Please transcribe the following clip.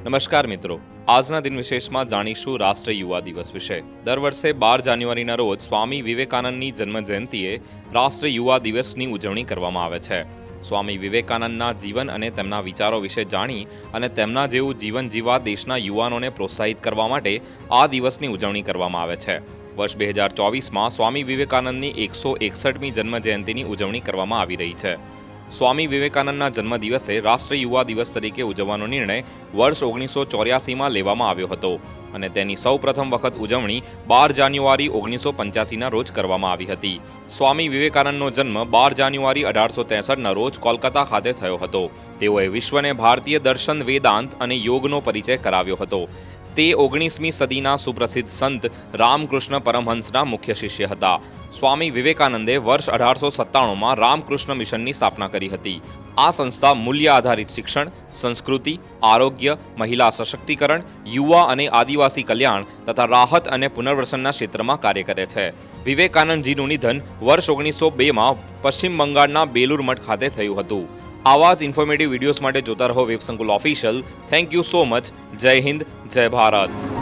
નમસ્કાર મિત્રો, આજના દિન વિશેષમાં જાણીશું રાષ્ટ્રીય યુવા દિવસ વિશે। દર વર્ષે 12 જાન્યુઆરીના રોજ સ્વામી વિવેકાનંદની જન્મજયંતિએ રાષ્ટ્રીય યુવા દિવસની ઉજવણી કરવામાં આવે છે। સ્વામી વિવેકાનંદના જીવન અને તેમના વિચારો વિશે જાણી અને તેમના જેવું જીવન જીવવા દેશના યુવાનોને પ્રોત્સાહિત કરવા માટે આ દિવસની ઉજવણી કરવામાં આવે છે। વર્ષ 2024માં સ્વામી વિવેકાનંદની 161મી જન્મજયંતિની ઉજવણી કરવામાં આવી રહી છે। સ્વામી વિવેકાનંદના જન્મદિવસે રાષ્ટ્રીય યુવા દિવસ તરીકે ઉજવવાનો નિર્ણય વર્ષ 1984માં લેવામાં આવ્યો હતો અને તેની સૌપ્રથમ વખત ઉજવણી 12 જાન્યુઆરી 1985ના રોજ કરવામાં આવી હતી। સ્વામી વિવેકાનંદનો જન્મ 12 જાન્યુઆરી 1863ના રોજ કોલકાતા ખાતે થયો હતો। તેઓએ વિશ્વને ભારતીય દર્શન, વેદાંત અને યોગનો પરિચય કરાવ્યો હતો। તે 19મી સદીના સુપ્રસિદ્ધ સંત રામકૃષ્ણ પરમહંસના મુખ્ય શિષ્ય હતા। સ્વામી વિવેકાનંદે વર્ષ 1897માં રામકૃષ્ણ મિશનની સ્થાપના કરી હતી। આ સંસ્થા મૂલ્ય આધારિત શિક્ષણ, સંસ્કૃતિ, આરોગ્ય, મહિલા સશક્તિકરણ, યુવા અને આદિવાસી કલ્યાણ તથા રાહત અને પુનર્વસનના ક્ષેત્રમાં કાર્ય કરે છે। વિવેકાનંદજીનું નિધન વર્ષ 1902માં પશ્ચિમ બંગાળના બેલુર મઠ ખાતે થયું હતું। આવા જ ઇન્ફોર્મેટિવ વિડીયોઝ માટે જોતા રહો વેબ સંકુલ official. Thank you so much. જય હિન્દ, જય ભારત।